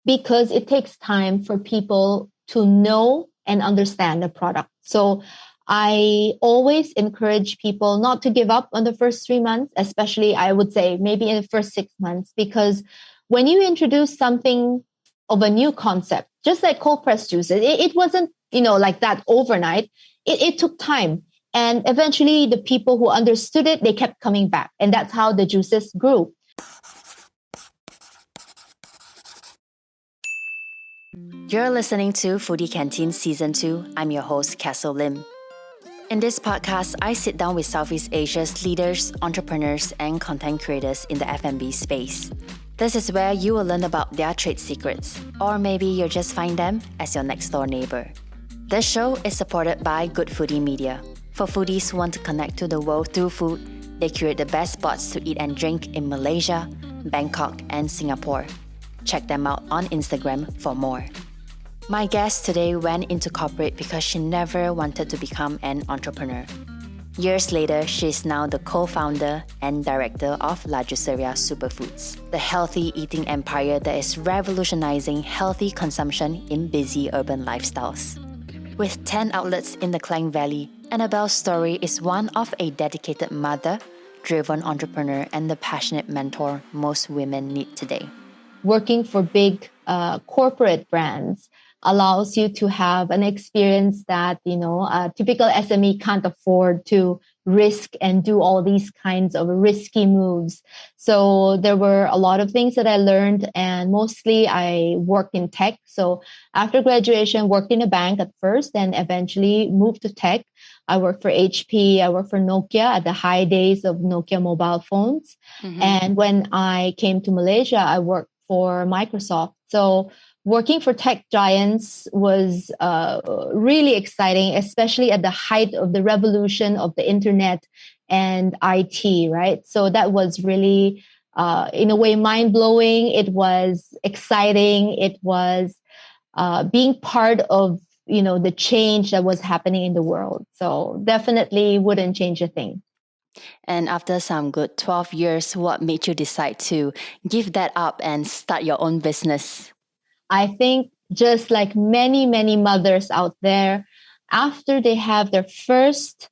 because it takes time for people to know and understand the product. So I always encourage people not to give up on the first 3 months, especially I would say maybe in the first 6 months, because when you introduce something of a new concept, just like cold pressed juices, it wasn't, like that overnight. It took time. And eventually the people who understood it, they kept coming back. And that's how the juices grew. You're listening to Foodie Canteen Season 2. I'm your host, Castle Lim. In this podcast, I sit down with Southeast Asia's leaders, entrepreneurs, and content creators in the F&B space. This is where you will learn about their trade secrets, or maybe you'll just find them as your next door neighbor. This show is supported by Good Foodie Media. For foodies who want to connect to the world through food, they curate the best spots to eat and drink in Malaysia, Bangkok, and Singapore. Check them out on Instagram for more. My guest today went into corporate because she never wanted to become an entrepreneur. Years later, she is now the co-founder and director of Juiceria Superfoods, the healthy eating empire that is revolutionizing healthy consumption in busy urban lifestyles. With 10 outlets in the Klang Valley, Anabelle's story is one of a dedicated mother, driven entrepreneur, and the passionate mentor most women need today. Working for big corporate brands allows you to have an experience that, a typical SME can't afford to risk and do all these kinds of risky moves. So there were a lot of things that I learned, and mostly I worked in tech. So after graduation, worked in a bank at first and eventually moved to tech. I worked for HP. I worked for Nokia at the high days of Nokia mobile phones. Mm-hmm. And when I came to Malaysia, I worked for Microsoft. So working for tech giants was really exciting, especially at the height of the revolution of the internet and IT, right? So that was really, in a way, mind-blowing. It was exciting. It was being part of, the change that was happening in the world. So definitely wouldn't change a thing. And after some good 12 years, what made you decide to give that up and start your own business? I think just like many, many mothers out there, after they have their first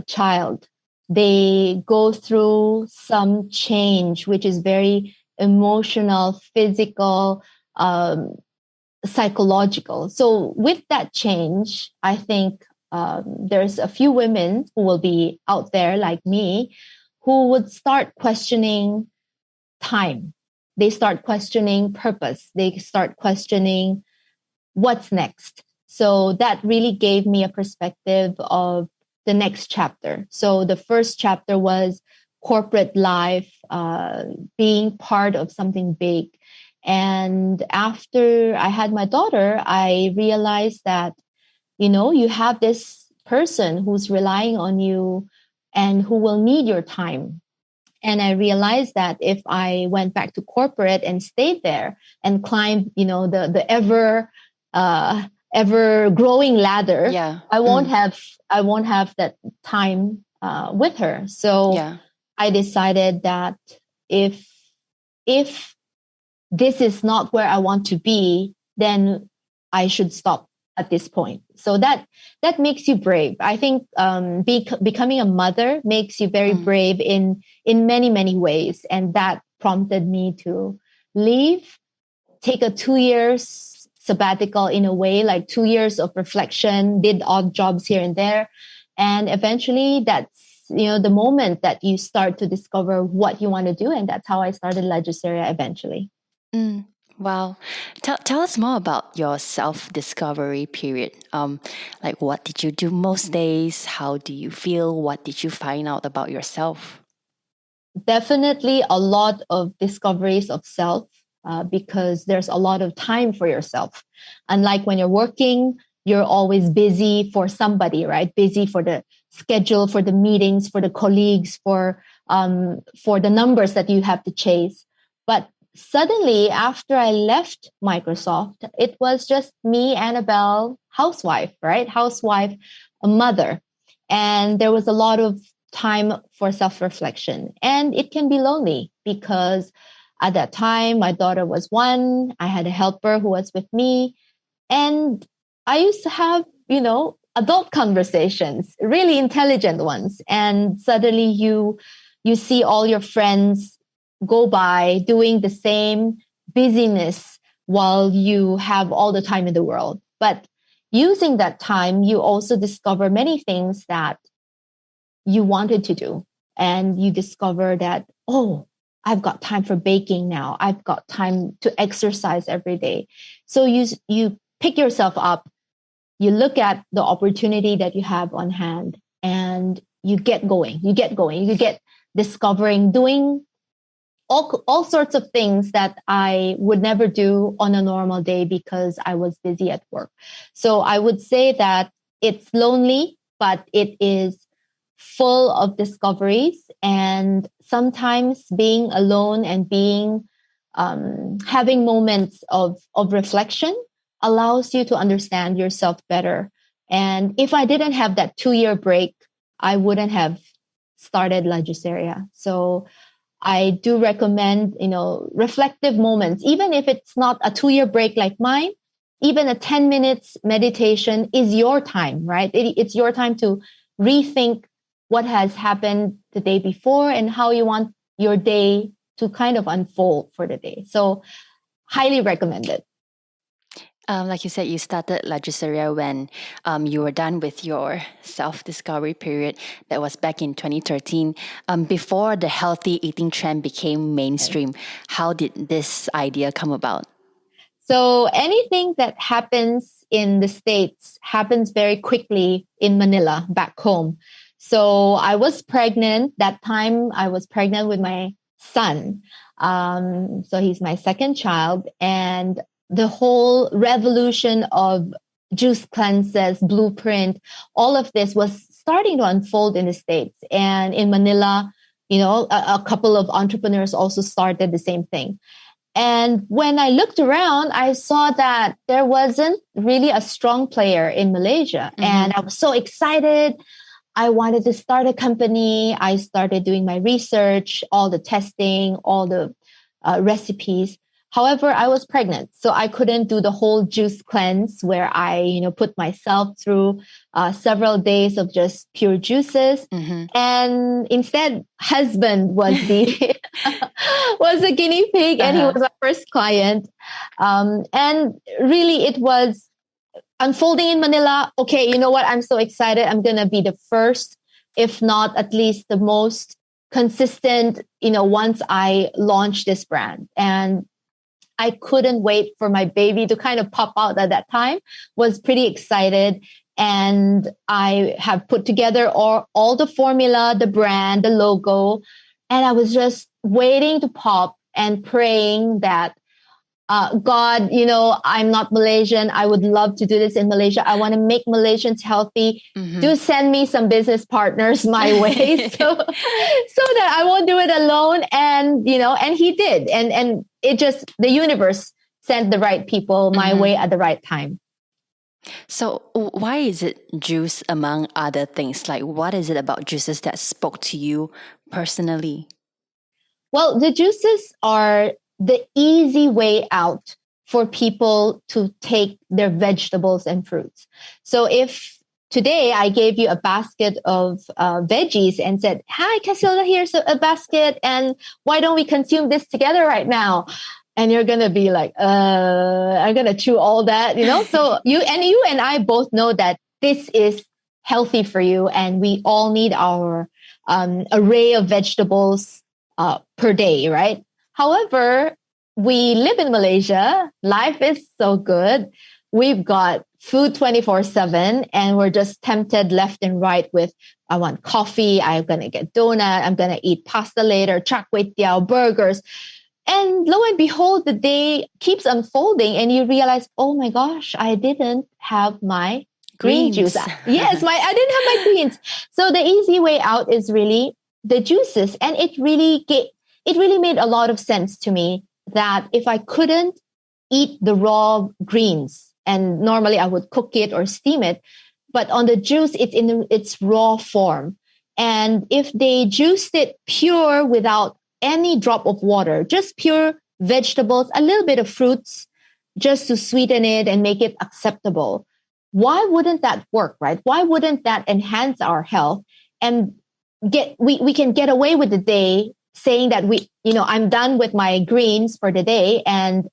child, they go through some change, which is very emotional, physical, psychological. So with that change, I think there's a few women who will be out there like me who would start questioning time. They start questioning purpose. They start questioning what's next. So that really gave me a perspective of the next chapter. So the first chapter was corporate life, being part of something big. And after I had my daughter, I realized that, you have this person who's relying on you and who will need your time. And I realized that if I went back to corporate and stayed there and climbed, the ever growing ladder, yeah. I won't have that time with her. So I decided that if this is not where I want to be, then I should stop at this point. So that makes you brave. I think becoming a mother makes you very brave in many, many ways. And that prompted me to leave, take a 2 years sabbatical in a way, like 2 years of reflection, did odd jobs here and there. And eventually that's, the moment that you start to discover what you want to do. And that's how I started Juiceria eventually. Wow. Tell us more about your self-discovery period. Like what did you do most days? How do you feel? What did you find out about yourself? Definitely a lot of discoveries of self because there's a lot of time for yourself. Unlike when you're working, you're always busy for somebody, right? Busy for the schedule, for the meetings, for the colleagues, for the numbers that you have to chase. But suddenly, after I left Microsoft, it was just me, Anabelle, housewife, right? Housewife, a mother. And there was a lot of time for self-reflection. And it can be lonely because At that time, my daughter was 1. I had a helper who was with me. And I used to have, adult conversations, really intelligent ones. And suddenly you see all your friends go by doing the same busyness while you have all the time in the world. But using that time, you also discover many things that you wanted to do. And you discover that, oh, I've got time for baking now. I've got time to exercise every day. So you pick yourself up, you look at the opportunity that you have on hand, and you get going. You get discovering, doing all sorts of things that I would never do on a normal day because I was busy at work. So I would say that it's lonely, but it is full of discoveries. And sometimes being alone and having moments of reflection allows you to understand yourself better. And if I didn't have that 2-year break, I wouldn't have started La Juiceria. So I do recommend, reflective moments, even if it's not a 2-year break like mine. Even a 10 minutes meditation is your time, right? It's your time to rethink what has happened the day before and how you want your day to kind of unfold for the day. So highly recommended. Like you said, you started La Juiceria when you were done with your self-discovery period. That was back in 2013. Before the healthy eating trend became mainstream, how did this idea come about? So anything that happens in the States happens very quickly in Manila, back home. So I was pregnant. That time I was pregnant with my son. So he's my second child. And the whole revolution of juice cleanses, blueprint, all of this was starting to unfold in the States. And in Manila, a couple of entrepreneurs also started the same thing. And when I looked around, I saw that there wasn't really a strong player in Malaysia. Mm-hmm. And I was so excited. I wanted to start a company. I started doing my research, all the testing, all the recipes. However, I was pregnant, so I couldn't do the whole juice cleanse where I, put myself through several days of just pure juices. Mm-hmm. And instead, husband was was a guinea pig, and he was our first client. And really, it was unfolding in Manila. Okay, you know what? I'm so excited. I'm going to be the first, if not at least the most consistent, once I launch this brand. And I couldn't wait for my baby to kind of pop out at that time, was pretty excited. And I have put together all the formula, the brand, the logo. And I was just waiting to pop and praying that, God, I'm not Malaysian. I would love to do this in Malaysia. I want to make Malaysians healthy. Mm-hmm. Do send me some business partners my way so that I won't do it alone. And, and he did. And it just, the universe sent the right people my way at the right time. So why is it juice among other things? Like, what is it about juices that spoke to you personally? Well, the juices are the easy way out for people to take their vegetables and fruits. So if today I gave you a basket of veggies and said, hi, Casilda, here's a basket, and why don't we consume this together right now? And you're going to be like, I'm going to chew all that, So you and I both know that this is healthy for you, and we all need our array of vegetables per day, right? However, we live in Malaysia. Life is so good. We've got food 24/7, and we're just tempted left and right with, I want coffee. I'm going to get donut. I'm going to eat pasta later, char kway teow, burgers. And lo and behold, the day keeps unfolding and you realize, oh my gosh, I didn't have my green juice. Yes, I didn't have my greens. So the easy way out is really the juices. And it really made a lot of sense to me that if I couldn't eat the raw greens, and normally I would cook it or steam it, but on the juice, it's in its raw form. And if they juiced it pure without any drop of water, just pure vegetables, a little bit of fruits, just to sweeten it and make it acceptable. Why wouldn't that work, right? Why wouldn't that enhance our health and we can get away with the day saying that I'm done with my greens for the day and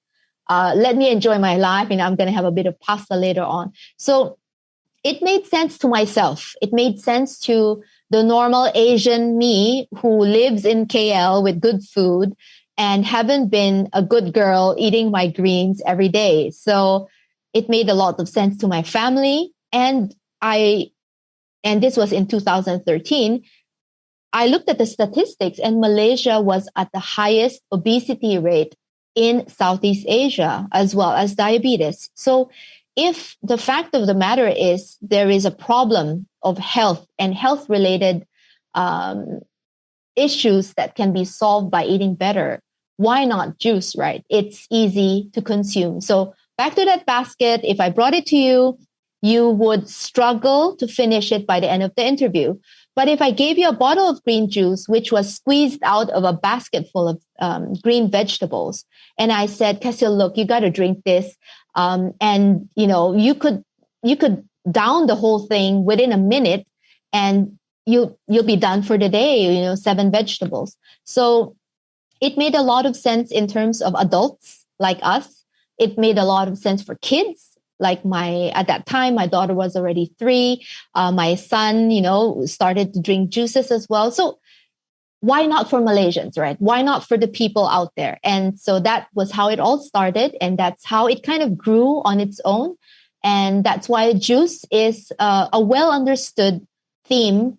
let me enjoy my life and I'm going to have a bit of pasta later on. So it made sense to myself. It made sense to the normal Asian me who lives in KL with good food and haven't been a good girl eating my greens every day. So it made a lot of sense to my family. And this was in 2013. I looked at the statistics and Malaysia was at the highest obesity rate in Southeast Asia, as well as diabetes. So if the fact of the matter is there is a problem of health and health related issues that can be solved by eating better, why not juice, right? It's easy to consume. So back to that basket, if I brought it to you, you would struggle to finish it by the end of the interview. But if I gave you a bottle of green juice, which was squeezed out of a basket full of green vegetables, and I said, Casil, look, you got to drink this. And, you could down the whole thing within a minute and you'll be done for the day, 7 vegetables. So it made a lot of sense in terms of adults like us. It made a lot of sense for kids. Like at that time, my daughter was already 3. My son, started to drink juices as well. So why not for Malaysians, right? Why not for the people out there? And so that was how it all started. And that's how it kind of grew on its own. And that's why juice is a well understood theme.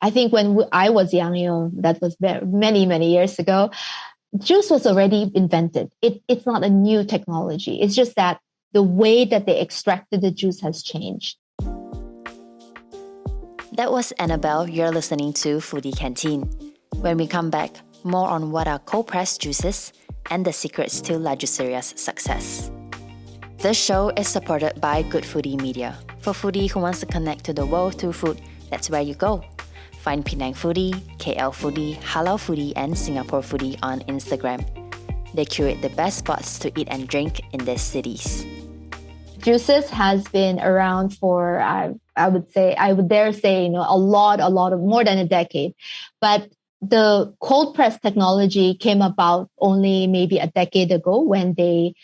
I think when I was young, that was many, many years ago, juice was already invented. It's not a new technology. It's just that the way that they extracted the juice has changed. That was Anabelle. You're listening to Foodie Canteen. When we come back, more on what are cold-pressed juices and the secrets to La Juiceria's success. This show is supported by Good Foodie Media. For foodie who wants to connect to the world through food, that's where you go. Find Penang Foodie, KL Foodie, Halal Foodie, and Singapore Foodie on Instagram. They curate the best spots to eat and drink in these cities. Juices has been around for, I would dare say, a lot of more than a decade. But the cold press technology came about only maybe a decade ago when they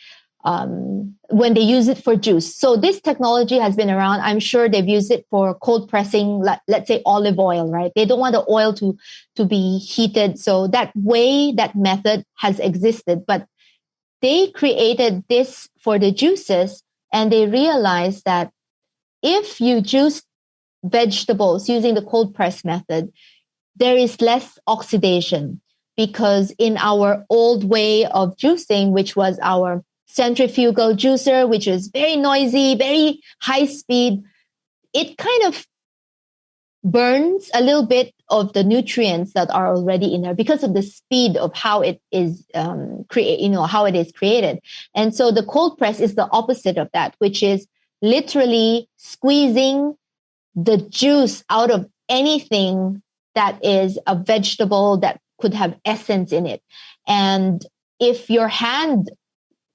use it for juice. So this technology has been around. I'm sure they've used it for cold pressing, let's say olive oil, right? They don't want the oil to be heated. So that method has existed, but they created this for the juices. And they realized that if you juice vegetables using the cold press method, there is less oxidation because in our old way of juicing, which was our centrifugal juicer, which is very noisy, very high speed, it kind of burns a little bit of the nutrients that are already in there because of the speed of how it is how it is created. And so the cold press is the opposite of that, which is literally squeezing the juice out of anything that is a vegetable that could have essence in it. And if your hand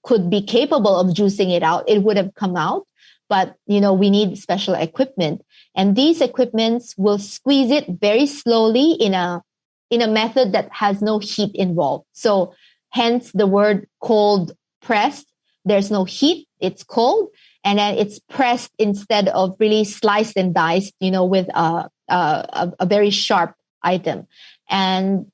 could be capable of juicing it out, it would have come out. But, we need special equipment. And these equipments will squeeze it very slowly in a method that has no heat involved. So hence the word cold pressed. There's no heat. It's cold. And then it's pressed instead of really sliced and diced, with a very sharp item. And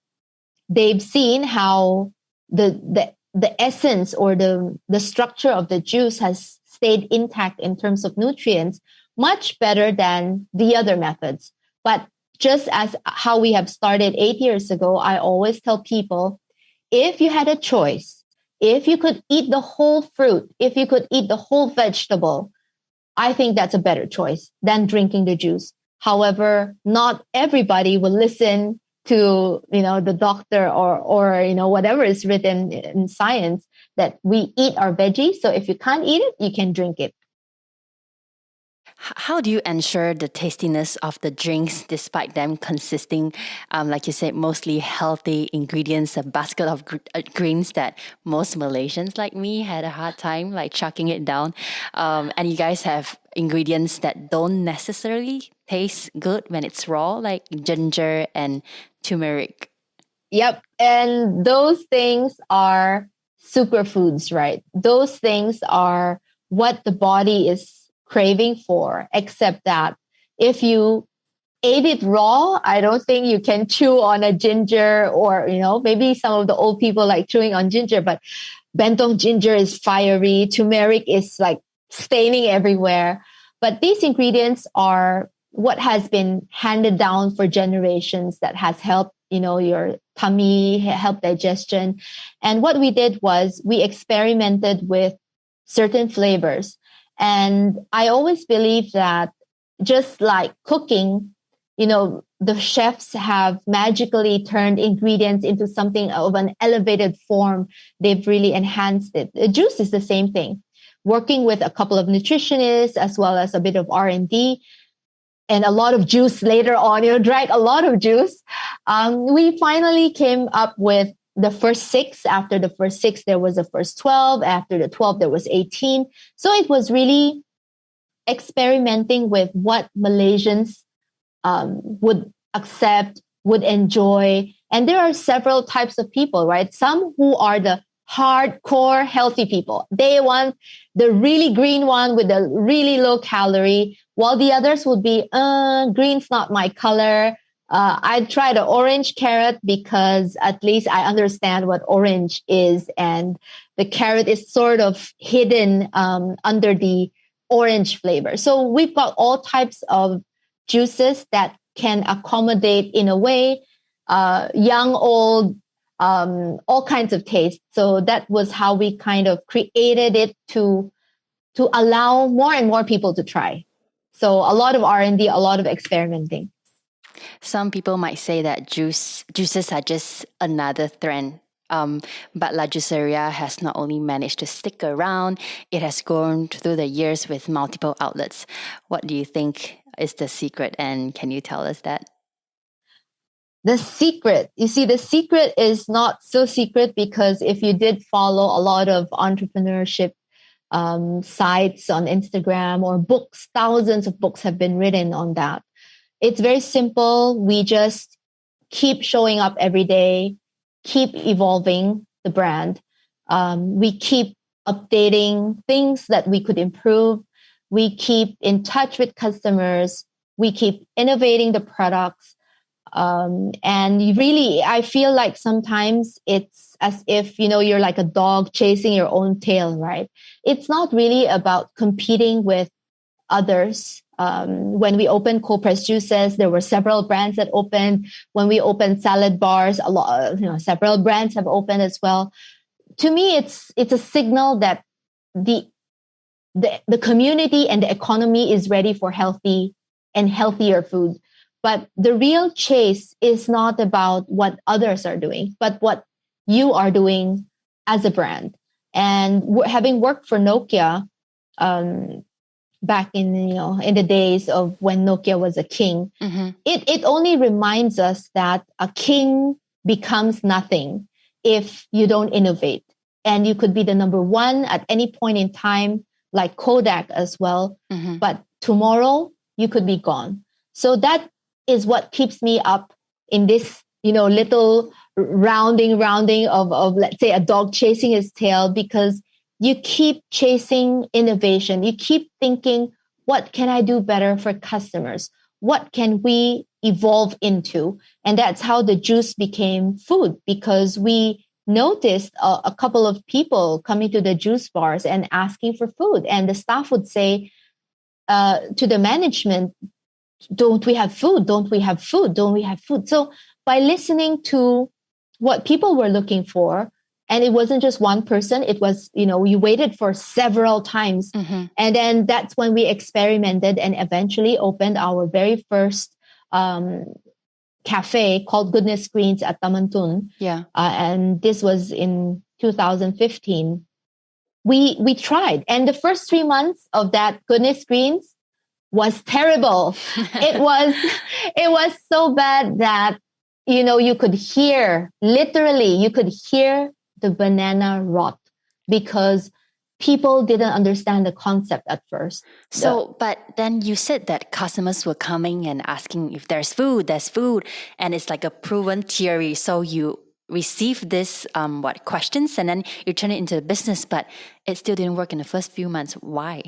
they've seen how the essence or the structure of the juice has stayed intact in terms of nutrients much better than the other methods. But just as how we have started 8 years ago, I always tell people, if you had a choice, if you could eat the whole fruit, if you could eat the whole vegetable, I think that's a better choice than drinking the juice. However, not everybody will listen to, the doctor or whatever is written in science that we eat our veggies. So if you can't eat it, you can drink it. How do you ensure the tastiness of the drinks despite them consisting, like you said, mostly healthy ingredients, a basket of greens that most Malaysians like me had a hard time like chucking it down? And you guys have ingredients that don't necessarily taste good when it's raw, like ginger and turmeric. Yep. And those things are superfoods, right? Those things are what the body is craving for, except that if you ate it raw, I don't think you can chew on a ginger, or, maybe some of the old people like chewing on ginger, but bentong ginger is fiery. Turmeric is like staining everywhere. But these ingredients are what has been handed down for generations that has helped, your tummy, help digestion. And what we did was we experimented with certain flavors. And I always believe that just like cooking, the chefs have magically turned ingredients into something of an elevated form. They've really enhanced it. The juice is the same thing. Working with a couple of nutritionists as well as a bit of R&D and a lot of juice later on, drank a lot of juice. We finally came up with the first 6. After the first 6, there was the first 12. After the 12, there was 18. So it was really experimenting with what Malaysians would accept, would enjoy. And there are several types of people, right? Some who are the hardcore healthy people. They want the really green one with the really low calorie, while the others would be, green's not my color. I'd try the orange carrot because at least I understand what orange is. And the carrot is sort of hidden under the orange flavor. So we've got all types of juices that can accommodate, in a way, young, old, all kinds of tastes. So that was how we kind of created it to allow more and more people to try. So a lot of R&D, a lot of experimenting. Some people might say that juices are just another trend. But La Juiceria has not only managed to stick around, it has grown through the years with multiple outlets. What do you think is the secret, and can you tell us that? The secret, you see, the secret is not so secret, because if you did follow a lot of entrepreneurship sites on Instagram or books, thousands of books have been written on that. It's very simple. We just keep showing up every day, keep evolving the brand. We keep updating things that we could improve. We keep in touch with customers. We keep innovating the products. And really, I feel like sometimes it's as if, you're like a dog chasing your own tail, right? It's not really about competing with others. When we opened cold pressed juices, there were several brands that opened. When we opened salad bars, several brands have opened as well. To me, it's a signal that the community and the economy is ready for healthy and healthier food. But the real chase is not about what others are doing, but what you are doing as a brand. And having worked for Nokia, back in in the days of when Nokia was a king, it only reminds us that a king becomes nothing if you don't innovate. And you could be the number one at any point in time, like Kodak as well. But tomorrow you could be gone. So that is what keeps me up in this, little rounding of, let's say, a dog chasing his tail, because you keep chasing innovation. You keep thinking, what can I do better for customers? What can we evolve into? And that's how the juice became food, because we noticed a couple of people coming to the juice bars and asking for food. And the staff would say to the management, don't we have food? Don't we have food? Don't we have food? So by listening to what people were looking for, and it wasn't just one person, it was, we waited for several times. And then that's when we experimented and eventually opened our very first cafe called Goodness Greens at Tamantun. Yeah. And this was in 2015. We tried. And the first 3 months of that Goodness Greens, was terrible. It was so bad that, you could hear, literally, you could hear the banana rot because people didn't understand the concept at first. So, but then you said that customers were coming and asking if there's food, and it's like a proven theory. So you receive this questions, and then you turn it into a business, but it still didn't work in the first few months. Why?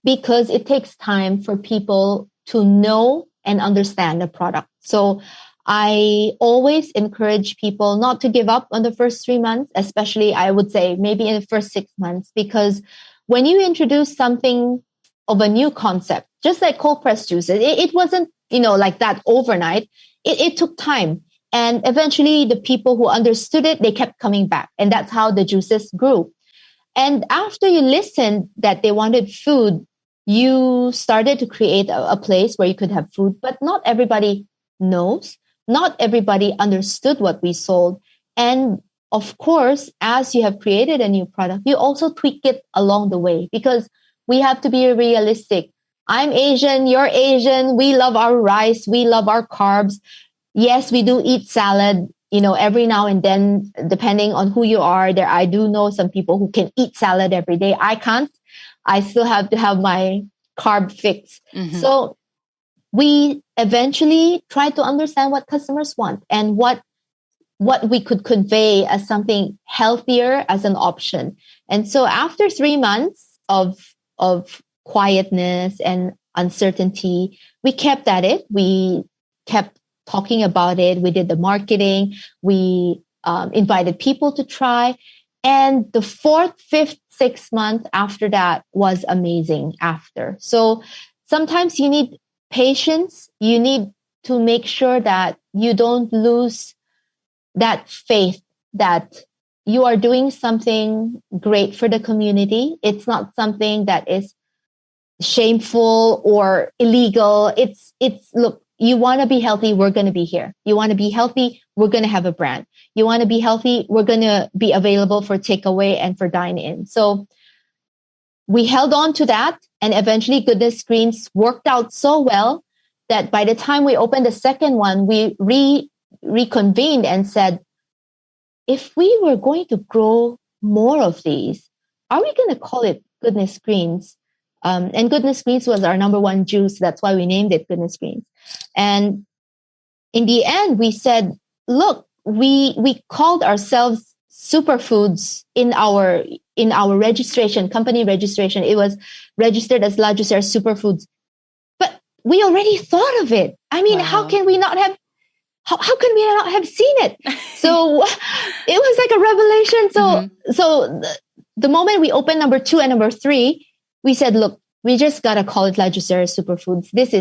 Because it takes time for people to know and understand the product. So I always encourage people not to give up on the first 3 months, especially I would say maybe in the first 6 months, because when you introduce something of a new concept, just like cold pressed juices, it wasn't, like that overnight. It took time. And eventually the people who understood it, they kept coming back. And that's how the juices grew. And after you listened that they wanted food, you started to create a place where you could have food, but not everybody knows. Not everybody understood what we sold. And of course, as you have created a new product, you also tweak it along the way because we have to be realistic. I'm Asian, you're Asian. We love our rice. We love our carbs. Yes, we do eat salad, every now and then, depending on who you are. I do know some people who can eat salad every day. I can't. I still have to have my carb fix. Mm-hmm. So we eventually try to understand what customers want and what we could convey as something healthier as an option. And so after 3 months of quietness and uncertainty, we kept at it. We kept talking about it. We did the marketing. We invited people to try. And the 4th, 5th, 6th month after that was amazing after. So sometimes you need patience. You need to make sure that you don't lose that faith that you are doing something great for the community. It's not something that is shameful or illegal. It's look, you want to be healthy, we're going to be here. You want to be healthy, we're going to have a brand. You want to be healthy, we're going to be available for takeaway and for dine-in. So we held on to that, and eventually Goodness Screens worked out so well that by the time we opened the second one, we reconvened and said, if we were going to grow more of these, are we going to call it Goodness Screens? And Goodness Screens was our number one juice. That's why we named it Goodness Screens. And in the end, we said, look, we called ourselves Superfoods in our registration, company registration. It was registered as Juiceria Superfoods. But we already thought of it. I mean, wow. How can we not have seen it? So it was like a revelation. So, so the moment we opened number 2 and number 3, we said, look, we just got to call it Juiceria Superfoods. This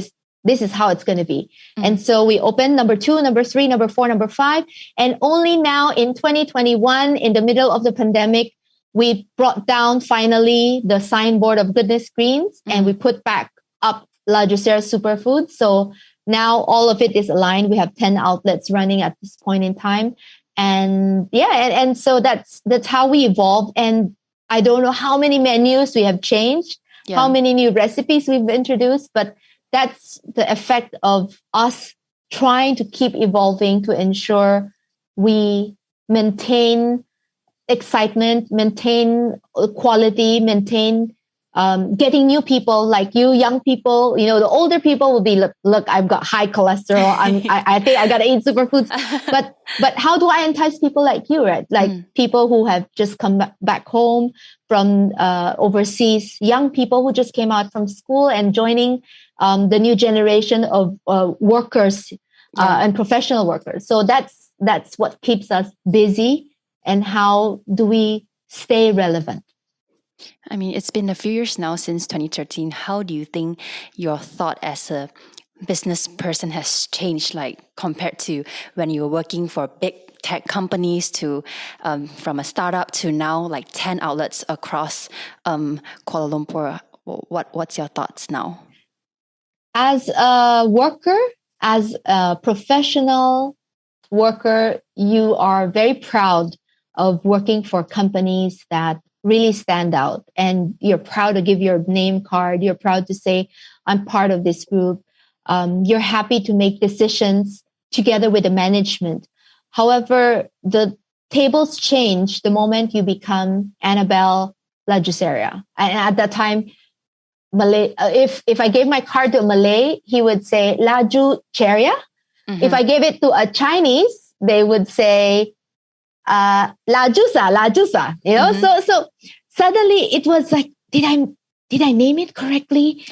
is how it's going to be. Mm-hmm. And so we opened number 2, number 3, number 4, number 5. And only now in 2021, in the middle of the pandemic, we brought down finally the signboard of Goodness Screens, and we put back up Juiceria Superfoods. So now all of it is aligned. We have 10 outlets running at this point in time. And and so that's how we evolved. And I don't know how many menus we have changed, how many new recipes we've introduced, but that's the effect of us trying to keep evolving to ensure we maintain excitement, maintain quality, maintain getting new people like you, young people. The older people will be, look, I've got high cholesterol. I think I got to eat superfoods. But how do I entice people like you, right? Like people who have just come back home from overseas, young people who just came out from school and joining the new generation of workers and professional workers. So that's what keeps us busy. And how do we stay relevant? I mean, it's been a few years now since 2013. How do you think your thought as a business person has changed, like compared to when you were working for big tech companies to from a startup to now like 10 outlets across Kuala Lumpur? What's your thoughts now? As a worker, as a professional worker, you are very proud of working for companies that really stand out and you're proud to give your name card. You're proud to say, I'm part of this group. You're happy to make decisions together with the management. However, the tables change the moment you become Anabelle La Juiceria. And at that time, Malay, if I gave my card to a Malay, he would say La Juiceria. Mm-hmm. If I gave it to a Chinese, they would say La Juica, you know? Mm-hmm. So suddenly it was like, did I name it correctly?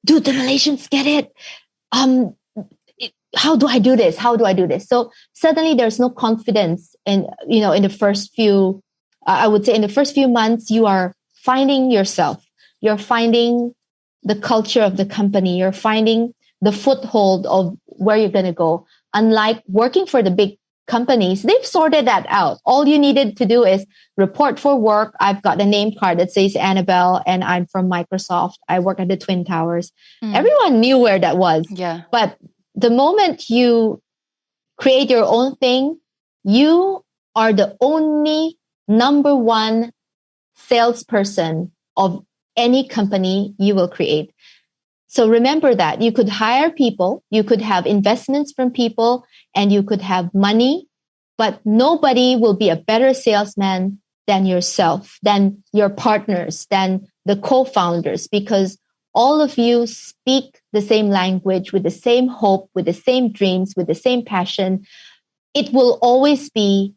Do the Malaysians get it? How do I do this? How do I do this? So suddenly there's no confidence in the first few, I would say in the first few months, you are finding yourself. You're finding the culture of the company. You're finding the foothold of where you're going to go. Unlike working for the big companies, they've sorted that out. All you needed to do is report for work. I've got a name card that says Anabelle and I'm from Microsoft. I work at the Twin Towers. Everyone knew where that was. Yeah. But the moment you create your own thing, you are the only number one salesperson of any company you will create. So remember that you could hire people, you could have investments from people, and you could have money, but nobody will be a better salesman than yourself, than your partners, than the co-founders, because all of you speak the same language with the same hope, with the same dreams, with the same passion. It will always be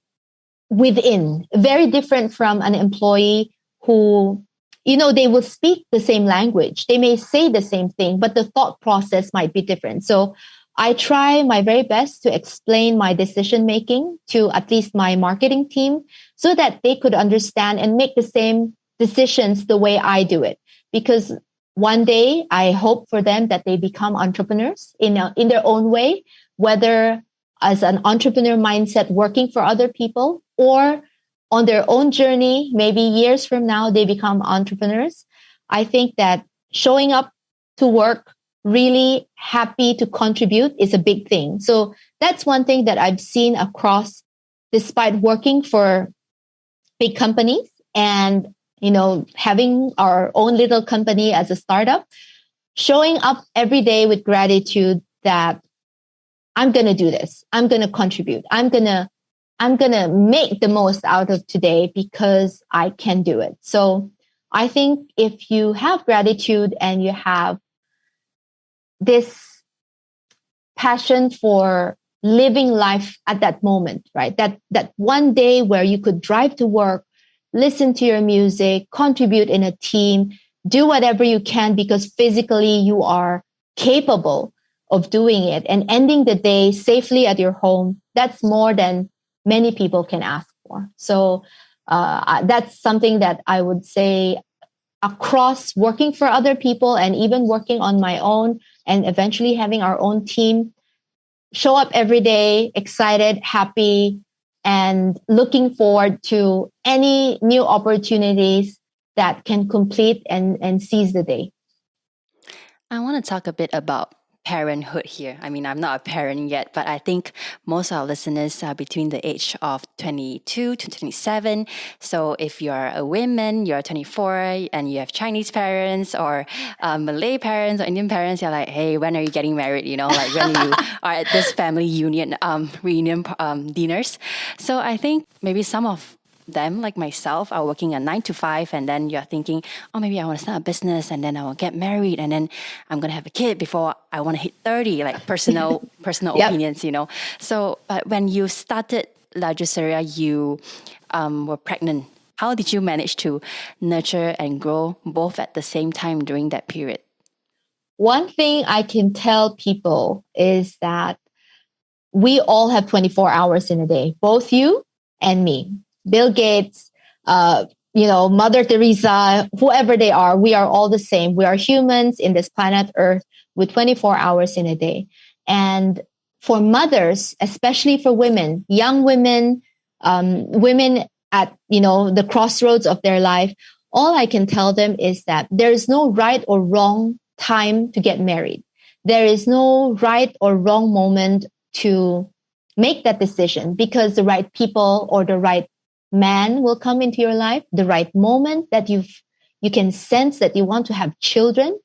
within, very different from an employee who, they will speak the same language. They may say the same thing, but the thought process might be different. So I try my very best to explain my decision making to at least my marketing team so that they could understand and make the same decisions the way I do it. Because one day I hope for them that they become entrepreneurs in their own way, whether as an entrepreneur mindset working for other people or on their own journey, maybe years from now, they become entrepreneurs. I think that showing up to work really happy to contribute is a big thing. So that's one thing that I've seen across, despite working for big companies and, having our own little company as a startup, showing up every day with gratitude that I'm going to do this. I'm going to contribute. I'm going to make the most out of today because I can do it. So I think if you have gratitude and you have this passion for living life at that moment, right? That one day where you could drive to work, listen to your music, contribute in a team, do whatever you can because physically you are capable of doing it and ending the day safely at your home. That's more than many people can ask for. So that's something that I would say across working for other people and even working on my own and eventually having our own team, show up every day, excited, happy, and looking forward to any new opportunities that can complete and seize the day. I want to talk a bit about parenthood here. I mean, I'm not a parent yet, but I think most of our listeners are between the age of 22 to 27. So if you're a woman, you're 24 and you have Chinese parents or Malay parents or Indian parents, you're like, hey, when are you getting married? Like when you are at this family union, reunion dinners. So I think maybe some of them, like myself, are working a 9 to 5, and then you're thinking, oh, maybe I want to start a business, and then I will get married, and then I'm going to have a kid before I want to hit 30, like personal yep. opinions, So, but when you started La Juiceria, you were pregnant. How did you manage to nurture and grow both at the same time during that period? One thing I can tell people is that we all have 24 hours in a day, both you and me. Bill Gates, Mother Teresa, whoever they are, we are all the same. We are humans in this planet Earth with 24 hours in a day. And for mothers, especially for women, young women, women at, the crossroads of their life, all I can tell them is that there is no right or wrong time to get married. There is no right or wrong moment to make that decision because the right people or the right man will come into your life, the right moment that you can sense that you want to have children.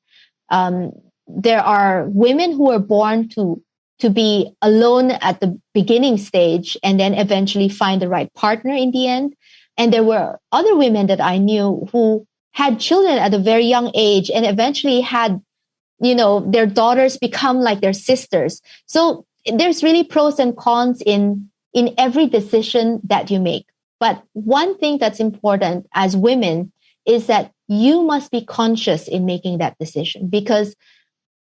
There are women who are born to be alone at the beginning stage and then eventually find the right partner in the end. And there were other women that I knew who had children at a very young age and eventually had, their daughters become like their sisters. So there's really pros and cons in every decision that you make. But one thing that's important as women is that you must be conscious in making that decision, because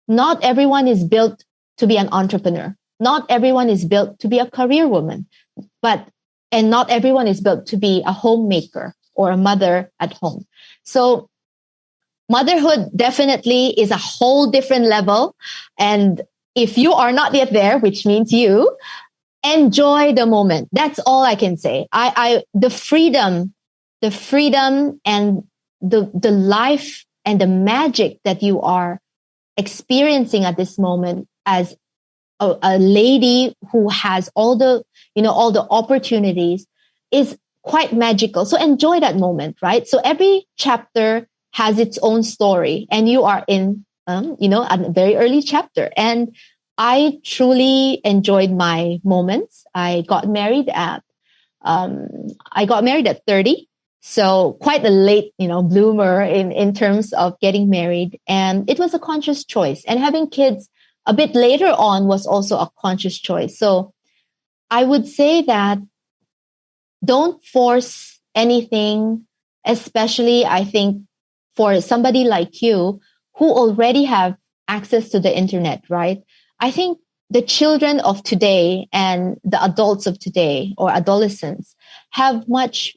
not everyone is built to be an entrepreneur. Not everyone is built to be a career woman, and not everyone is built to be a homemaker or a mother at home. So motherhood definitely is a whole different level. And if you are not yet there, which means you, enjoy the moment. That's all I can say. The freedom and the life and the magic that you are experiencing at this moment as a lady who has all the opportunities is quite magical. So enjoy that moment, right? So every chapter has its own story, and you are in, a very early chapter. And I truly enjoyed my moments. I got married at 30. So quite a late, bloomer in terms of getting married. And it was a conscious choice. And having kids a bit later on was also a conscious choice. So I would say that don't force anything, especially I think for somebody like you who already have access to the internet, right? I think the children of today and the adults of today or adolescents have much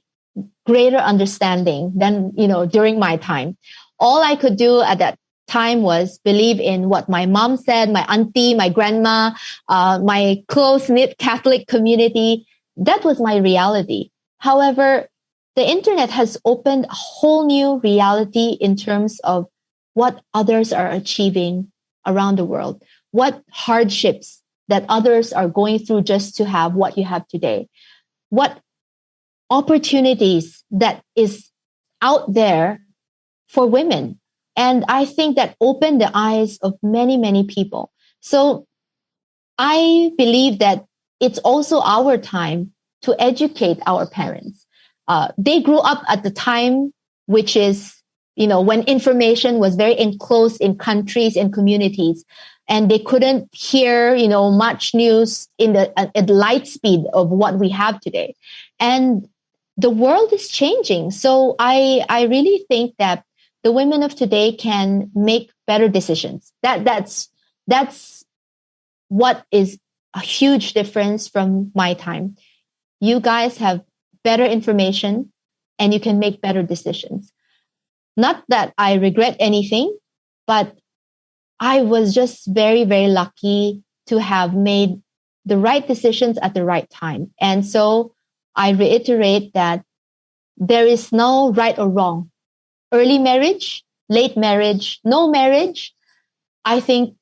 greater understanding than, during my time. All I could do at that time was believe in what my mom said, my auntie, my grandma, my close-knit Catholic community. That was my reality. However, the internet has opened a whole new reality in terms of what others are achieving around the world, what hardships that others are going through just to have what you have today, what opportunities that is out there for women. And I think that opened the eyes of many, many people. So I believe that it's also our time to educate our parents. They grew up at the time, which is, when information was very enclosed in countries and communities, and they couldn't hear, much news at light speed of what we have today. And the world is changing. So I really think that the women of today can make better decisions. That's what is a huge difference from my time. You guys have better information and you can make better decisions. Not that I regret anything, but I was just very, very lucky to have made the right decisions at the right time. And so I reiterate that there is no right or wrong. Early marriage, late marriage, no marriage. I think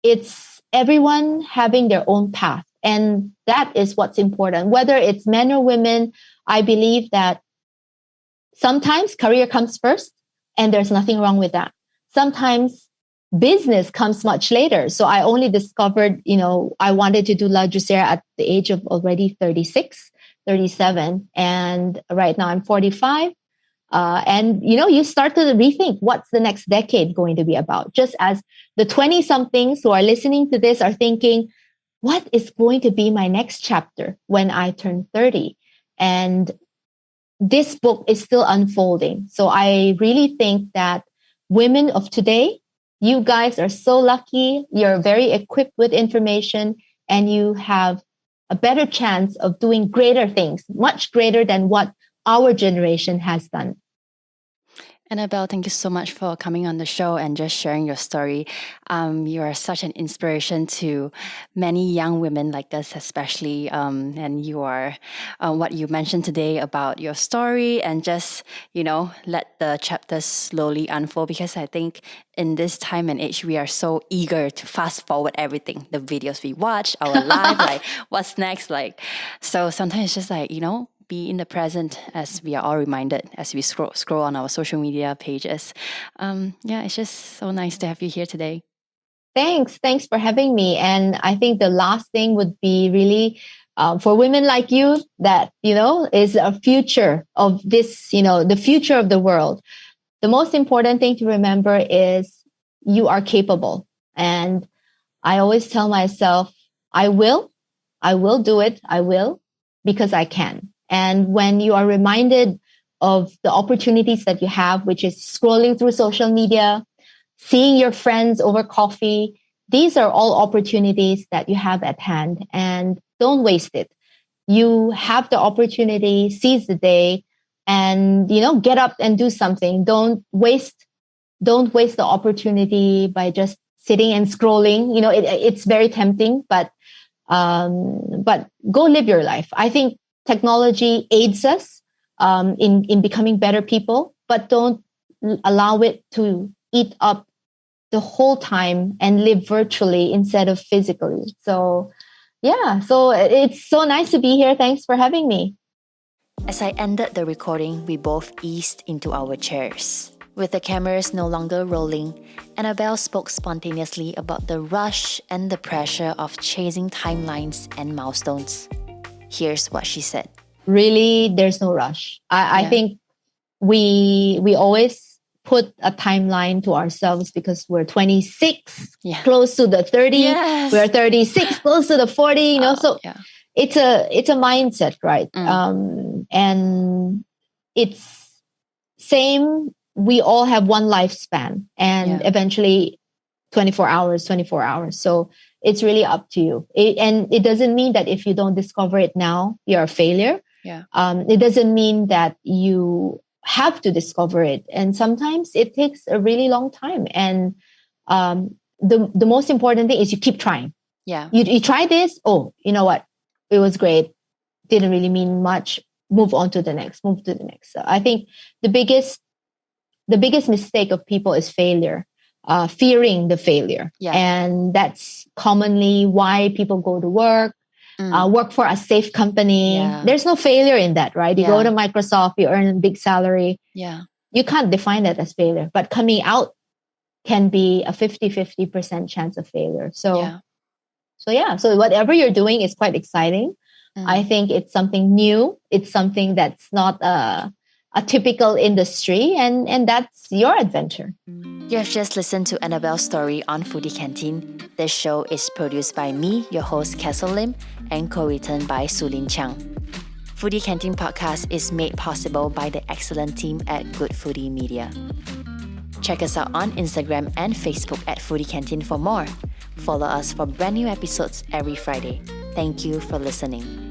it's everyone having their own path. And that is what's important. Whether it's men or women, I believe that sometimes career comes first, and there's nothing wrong with that. Sometimes business comes much later. So I only discovered, I wanted to do La Juiceria at the age of already 36, 37. And right now I'm 45. And, you start to rethink what's the next decade going to be about. Just as the 20-somethings who are listening to this are thinking, what is going to be my next chapter when I turn 30? And this book is still unfolding. So I really think that women of today, you guys are so lucky. You're very equipped with information and you have a better chance of doing greater things, much greater than what our generation has done. Anabelle, thank you so much for coming on the show and just sharing your story. You are such an inspiration to many young women like us, especially. And you are what you mentioned today about your story and just, let the chapters slowly unfold, because I think in this time and age, we are so eager to fast forward everything, the videos we watch, our life, like what's next. So sometimes it's just be in the present, as we are all reminded as we scroll on our social media pages. It's just so nice to have you here today. Thanks for having me. And I think the last thing would be really for women like you that, is a future of this, the future of the world. The most important thing to remember is you are capable. And I always tell myself, I will do it. I will, because I can. And when you are reminded of the opportunities that you have, which is scrolling through social media, seeing your friends over coffee, these are all opportunities that you have at hand, and don't waste it. You have the opportunity, seize the day, and, get up and do something. Don't waste the opportunity by just sitting and scrolling. It's very tempting, but go live your life. I think technology aids us in becoming better people, but don't allow it to eat up the whole time and live virtually instead of physically. So it's so nice to be here. Thanks for having me. As I ended the recording, we both eased into our chairs. With the cameras no longer rolling, Anabelle spoke spontaneously about the rush and the pressure of chasing timelines and milestones. Here's what she said. Really, there's no rush. I think we always put a timeline to ourselves because we're 26, close to the 30. Yes. We're 36, close to the 40. It's a mindset, right? And it's same. We all have one lifespan, and eventually 24 hours. So it's really up to you. It doesn't mean that if you don't discover it now, you're a failure. Yeah. It doesn't mean that you have to discover it. And sometimes it takes a really long time. And the most important thing is you keep trying. Yeah. You try this. Oh, you know what? It was great. Didn't really mean much. Move on to the next. So I think the biggest mistake of people is failure, fearing the failure. Yeah. And that's commonly why people go to work, work for a safe company. Yeah. There's no failure in that, right? You go to Microsoft, you earn a big salary. Yeah. You can't define that as failure, but coming out can be a 50% chance of failure. So whatever you're doing is quite exciting. I think it's something new. It's something that's not a typical industry, and that's your adventure. You have just listened to Anabelle's story on Foodie Canteen. This show is produced by me, your host Castle Lim, and co-written by Sulin Chang. Foodie Canteen podcast is made possible by the excellent team at Good Foodie Media. Check us out on Instagram and Facebook at Foodie Canteen for more. Follow us for brand new episodes every Friday. Thank you for listening.